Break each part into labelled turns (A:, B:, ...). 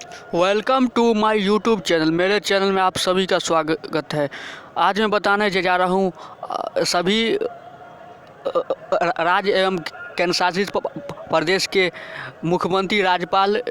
A: Welcome to my YouTube channel. मेरे channel में आप सभी का स्वागत है। आज मैं बताने जा रहा हूँ सभी राज्य एवं केंद्रशासित प्रदेश के मुख्यमंत्री, राज्यपाल,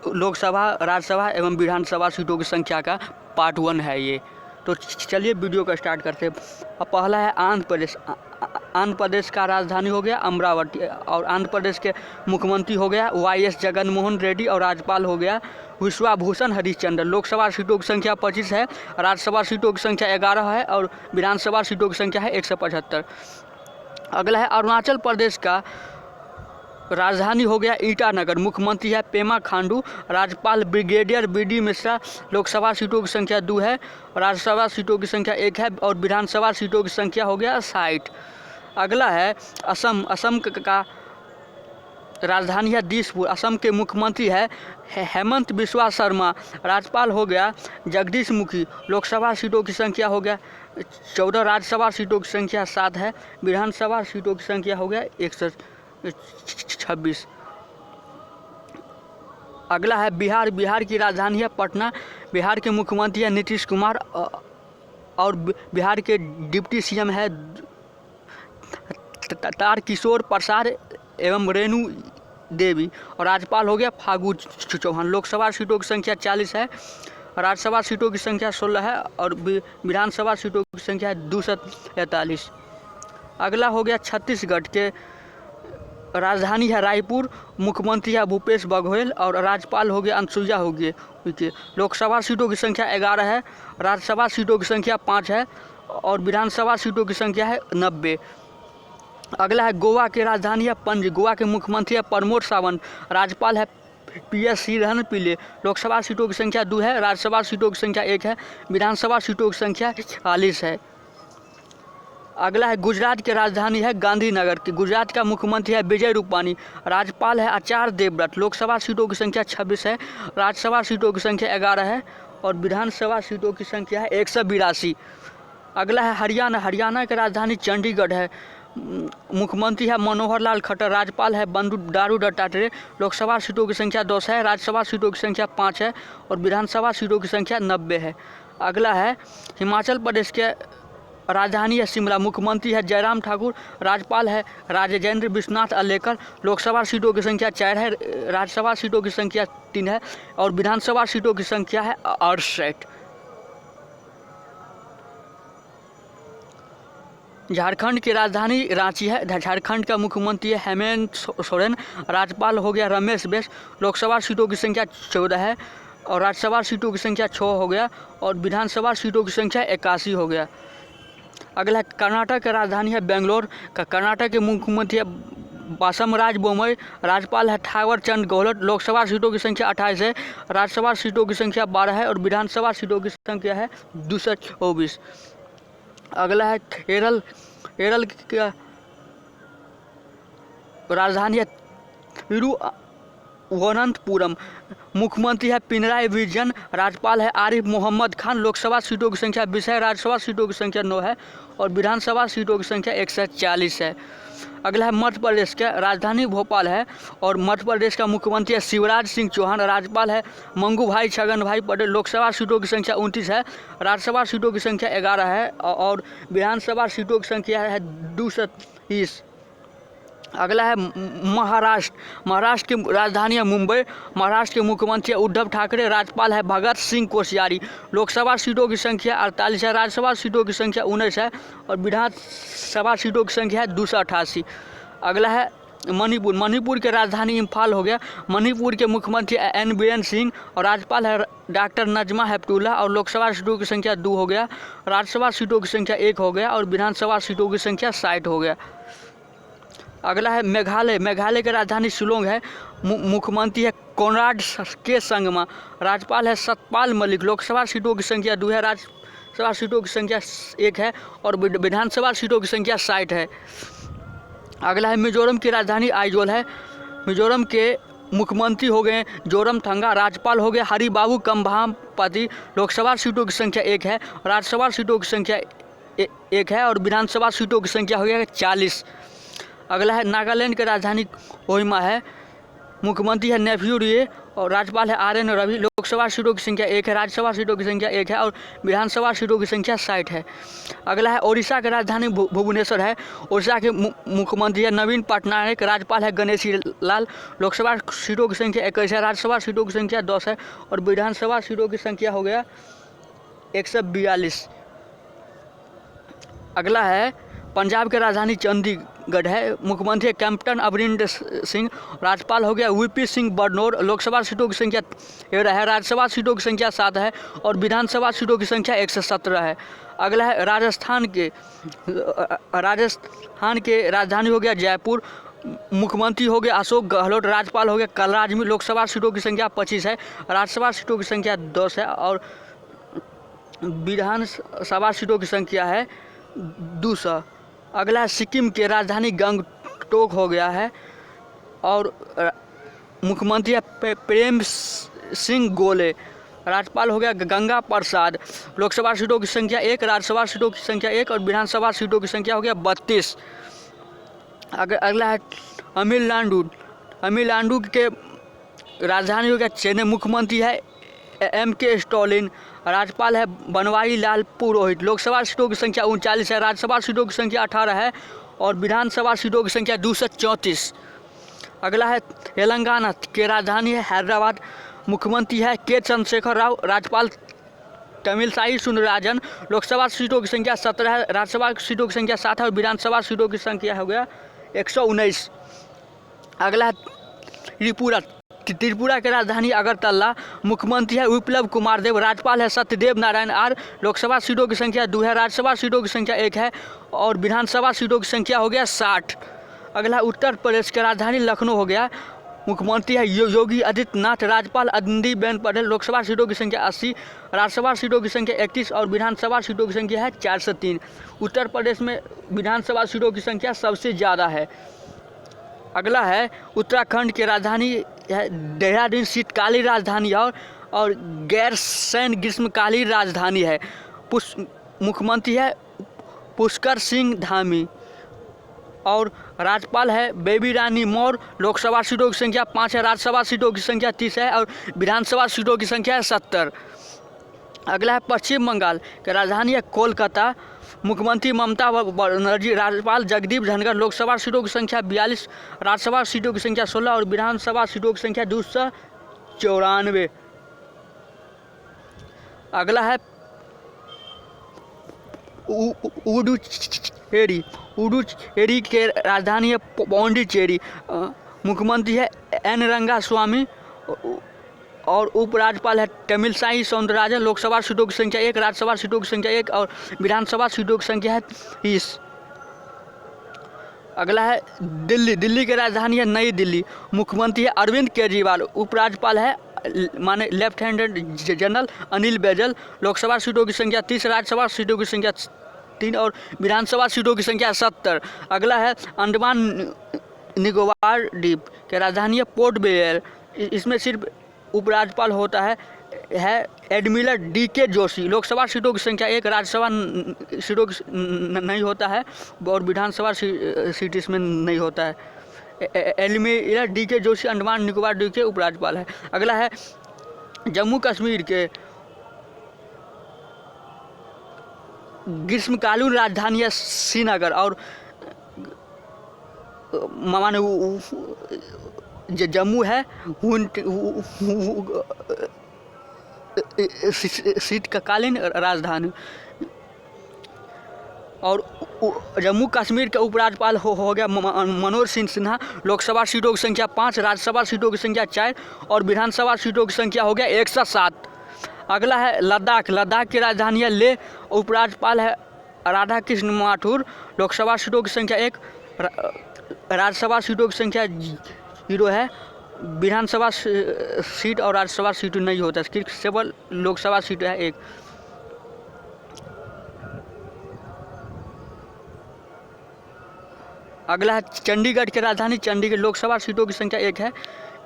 A: लोकसभा, राज्यसभा एवं विधानसभा सीटों की संख्या का पार्ट 1 है ये। तो चलिए वीडियो का स्टार्ट करते हैं। पहला है आंध्र प्रदेश। आंध्र प्रदेश का राजधानी हो गया अमरावती और आंध्र प्रदेश के मुख्यमंत्री हो गया YS जगनमोहन रेड्डी और राज्यपाल हो गया विश्वाभूषण हरिश्चंद्र। लोकसभा सीटों की संख्या 25 है, राज्यसभा सीटों की संख्या 11 है और विधानसभा सीटों की संख्या है 175। अगला है अरुणाचल प्रदेश का राजधानी हो गया ईटानगर। मुख्यमंत्री है पेमा खांडू, राज्यपाल ब्रिगेडियर BD मिश्रा। लोकसभा सीटों की संख्या 2 है, राज्यसभा सीटों की संख्या 1 है और विधानसभा सीटों की संख्या हो गया 60। अगला है असम। असम का राजधानी है दिसपुर। असम के मुख्यमंत्री है हेमंत बिस्वा शर्मा। राज्यपाल हो गया जगदीश मुखी। लोकसभा सीटों की संख्या हो गया 14, राज्यसभा सीटों की संख्या 7 है, विधानसभा सीटों की संख्या हो गया 126। अगला है बिहार। बिहार की राजधानी है पटना। बिहार के मुख्यमंत्री है नीतीश कुमार और बिहार के डिप्टी CM है तारकिशोर प्रसाद एवं रेणु देवी और राज्यपाल हो गया फागू चौहान। लोकसभा सीटों की संख्या 40 है, राज्यसभा सीटों की संख्या 16 है और विधानसभा सीटों की संख्या है 243। अगला हो गया छत्तीसगढ़ के राजधानी है रायपुर। मुख्यमंत्री है भूपेश बघेल और राज्यपाल हो गया अनुसुईया होगे। लोकसभा सीटों की संख्या 11 है, राज्यसभा सीटों की संख्या 5 है और विधानसभा सीटों की संख्या है 90। अगला है गोवा की राजधानी है पणजी। गोवा के मुख्यमंत्री है प्रमोद सावंत, राज्यपाल है PS श्रीधरन पिल्ले। लोकसभा सीटों की संख्या 2 है, राज्यसभा सीटों की संख्या 1 है, विधानसभा सीटों की संख्या 40 है। अगला है गुजरात की राजधानी है गांधीनगर की। गुजरात का मुख्यमंत्री है विजय रूपानी, राज्यपाल है आचार्य देवव्रत। लोकसभा सीटों की संख्या 26 है, राज्यसभा सीटों की संख्या 11 है और विधानसभा सीटों की संख्या है 182। अगला है हरियाणा। हरियाणा की राजधानी चंडीगढ़ है। मुख्यमंत्री है मनोहर लाल खट्टर, राज्यपाल है बंडारू दत्तात्रेय। लोकसभा सीटों की संख्या 10 है, राज्यसभा सीटों की संख्या 5 है और विधानसभा सीटों की संख्या 90 है। अगला है हिमाचल प्रदेश के राजधानी है शिमला। मुख्यमंत्री है जयराम ठाकुर, राज्यपाल है राजेंद्र विश्वनाथ अलेकर। लोकसभा सीटों की संख्या 4 है, राज्यसभा सीटों की संख्या 3 है और विधानसभा सीटों की संख्या है 68। झारखंड की राजधानी रांची है। झारखंड का मुख्यमंत्री है हेमंत सोरेन, राज्यपाल हो गया रमेश बैस। लोकसभा सीटों की संख्या 14 है और राज्यसभा सीटों की संख्या 6 हो गया और विधानसभा सीटों की संख्या 81 हो गया। अगला है कर्नाटक की राजधानी है बेंगलोर। कर्नाटक के मुख्यमंत्री है बासमराज बोमई, राज्यपाल है थावर चंद गहलोत। लोकसभा सीटों की संख्या 28 है, राज्यसभा सीटों की संख्या 12 है और विधानसभा सीटों की संख्या है 224। अगला है केरल। केरल की राजधानी है तिरुवनंतपुरम। मुख्यमंत्री है पिनराई विजयन, राज्यपाल है आरिफ मोहम्मद खान। लोकसभा सीटों की संख्या 20 है, राज्यसभा सीटों की संख्या 9 है और विधानसभा सीटों की संख्या 140 है। अगला है मध्य प्रदेश का राजधानी भोपाल है और मध्य प्रदेश का मुख्यमंत्री है शिवराज सिंह चौहान, राज्यपाल है मंगू भाई छगन भाई पटेल। लोकसभा सीटों की संख्या 29 है, राज्यसभा सीटों की संख्या 11 है और विधानसभा सीटों की संख्या है 230। अगला है महाराष्ट्र। महाराष्ट्र की राजधानी है मुंबई। महाराष्ट्र के मुख्यमंत्री है उद्धव ठाकरे, राज्यपाल है भगत सिंह कोश्यारी। लोकसभा सीटों की संख्या 48 है, राज्यसभा सीटों की संख्या 19 है और विधानसभा सीटों की संख्या है 288। अगला है मणिपुर। मणिपुर की राजधानी इम्फाल हो गया। मणिपुर के मुख्यमंत्री N बीरेन सिंह और राज्यपाल है डॉक्टर नजमा हेपतुल्ला और लोकसभा सीटों की संख्या 2 हो गया, राज्यसभा सीटों की संख्या 1 हो गया और विधानसभा सीटों की संख्या 60 हो गया। अगला है मेघालय। मेघालय की राजधानी शिलोंग है। मुख्यमंत्री है कोनराड के संगमा, राज्यपाल है सतपाल मलिक। लोकसभा सीटों की संख्या 2 है, राज्यसभा सीटों की संख्या 1 है और विधानसभा सीटों की संख्या 60 है। अगला है मिजोरम की राजधानी आइजोल है। मिजोरम के मुख्यमंत्री हो गए जोरमथंगा, राज्यपाल हो गए हरिबाबू कंभामपति। लोकसभा सीटों की संख्या 1 है, राज्यसभा सीटों की संख्या 1 है और विधानसभा सीटों की संख्या हो गया 40। अगला है नागालैंड की राजधानी कोहिमा है। मुख्यमंत्री है नेफ्यू रिये और राज्यपाल है RN रवि। लोकसभा सीटों की संख्या 1 है, राज्यसभा सीटों की संख्या 1 है और विधानसभा सीटों की संख्या 60 है। अगला है ओडिशा की राजधानी भुवनेश्वर है। ओडिशा के मुख्यमंत्री है नवीन पटनायक। राज्यपाल है गणेशी लाल। लोकसभा सीटों की संख्या 21 है, राज्यसभा सीटों की संख्या 10 है और विधानसभा सीटों की संख्या हो गया 142। अगला है पंजाब की राजधानी चंडीगढ़ है। मुख्यमंत्री कैप्टन अमरिंदर सिंह। राज्यपाल हो गया VP सिंह बदनौर। लोकसभा सीटों की संख्या 13 है, राज्यसभा सीटों की संख्या 7 है और विधानसभा सीटों की संख्या 117 है। अगला है राजस्थान के राजधानी हो गया जयपुर। मुख्यमंत्री हो गया अशोक गहलोत। राज्यपाल हो गया कलराज मिश्र। लोकसभा सीटों की संख्या 25 है, राज्यसभा सीटों की संख्या 10 है और विधानसभा सीटों की संख्या है 200। अगला है सिक्किम के राजधानी गंगटोक हो गया है और मुख्यमंत्री है प्रेम सिंह गोले। राज्यपाल हो गया गंगा प्रसाद। लोकसभा सीटों की संख्या 1, राज्यसभा सीटों की संख्या 1 और विधानसभा सीटों की संख्या हो गया 32। अगला है तमिलनाडु के राजधानी हो गया चेन्नई। मुख्यमंत्री है MK स्टालिन। राज्यपाल है बनवारी लाल पुरोहित। लोकसभा सीटों की संख्या 39 है, राज्यसभा सीटों की संख्या 18 है और विधानसभा सीटों की संख्या 234। अगला है तेलंगाना के राजधानी है हैदराबाद। मुख्यमंत्री है K चंद्रशेखर राव। राज्यपाल तमिलसाई सुंदरराजन। लोकसभा सीटों की संख्या 17 है, राज्यसभा सीटों की संख्या 7 है और विधानसभा सीटों की संख्या हो गया 119। अगला है त्रिपुरा की राजधानी अगरतला। मुख्यमंत्री है विप्लव कुमार देव। राज्यपाल है सत्यदेव नारायण आर्य। लोकसभा सीटों की संख्या 2 है, राज्यसभा सीटों की संख्या 1 है और विधानसभा सीटों की संख्या हो गया 60। अगला उत्तर प्रदेश की राजधानी लखनऊ हो गया। मुख्यमंत्री है योगी आदित्यनाथ। राज्यपाल आनंदीबेन पटेल। लोकसभा सीटों की संख्या 80, राज्यसभा सीटों की संख्या 31 और विधानसभा सीटों की संख्या है 403। उत्तर प्रदेश में विधानसभा सीटों की संख्या सबसे ज़्यादा है। अगला है उत्तराखंड की राजधानी है देहरादून। शीतकालीन राजधानी और गैरसैंण ग्रीष्मकालीन राजधानी है। मुख्यमंत्री है पुष्कर सिंह धामी और राज्यपाल है बेबी रानी मौर्य। लोकसभा सीटों की संख्या 5 है, राज्यसभा सीटों की संख्या 30 है और विधानसभा सीटों की संख्या है 70। अगला है पश्चिम बंगाल की राजधानी है कोलकाता। मुख्यमंत्री ममता बनर्जी। राज्यपाल जगदीप धनखड़। लोकसभा सीटों की संख्या 42, राज्यसभा सीटों की संख्या 16 और विधानसभा सीटों की संख्या 294। अगला है पुडुचेरी के राजधानी है पौंडीचेरी। मुख्यमंत्री है N रंगास्वामी और उपराज्यपाल है तमिलसाई सौंदरराजन। लोकसभा सीटों की संख्या 1, राज्यसभा सीटों की संख्या 1 और विधानसभा सीटों की संख्या है 30। अगला है दिल्ली की राजधानी है नई दिल्ली। मुख्यमंत्री है अरविंद केजरीवाल। उपराज्यपाल है माने लेफ्टिनेंट जनरल अनिल बैजल। लोकसभा सीटों की संख्या 30, राज्यसभा सीटों की संख्या 3 और विधानसभा सीटों की संख्या 70। अगला है अंडमान निकोबार द्वीप की राजधानी है पोर्ट ब्लेयर। इसमें सिर्फ उपराज्यपाल होता है एडमिरल DK जोशी। लोकसभा सीटों की संख्या 1, राज्यसभा सीटों की नहीं होता है और विधानसभा सीट इसमें नहीं होता है। एडमिरल DK जोशी अंडमान निकोबार द्वीप के उपराज्यपाल है। अगला है जम्मू कश्मीर के ग्रीष्मकालीन राजधानी है श्रीनगर और माने जम्मू है शीतकालीन राजधानी और जम्मू कश्मीर के उपराज्यपाल हो गया मनोज सिन्हा। लोकसभा सीटों की संख्या 5, राज्यसभा सीटों की संख्या 4 और विधानसभा सीटों की संख्या हो गया 107। अगला है लद्दाख की राजधानी है लेह। उपराज्यपाल है राधा कृष्ण माथुर। लोकसभा सीटों की संख्या 1, राज्यसभा सीटों की संख्या 0 है। विधानसभा सीट और राज्यसभा सीट नहीं होता, केवल लोकसभा सीट है 1। अगला है चंडीगढ़ की राजधानी चंडीगढ़। लोकसभा सीटों की संख्या 1 है।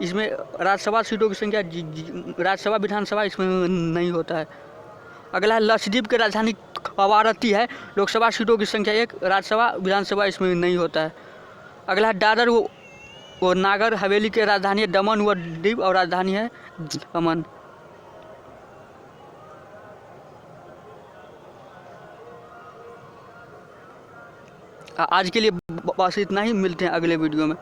A: इसमें राज्यसभा सीटों की संख्या राज्यसभा विधानसभा इसमें नहीं होता है। अगला है लक्षद्वीप की राजधानी कवारत्ती है। लोकसभा सीटों की संख्या 1, राज्यसभा विधानसभा इसमें नहीं होता है। अगला है और नागर हवेली की राजधानी है दमन व दीव और राजधानी है दमन। आज के लिए बस इतना ही, मिलते हैं अगले वीडियो में।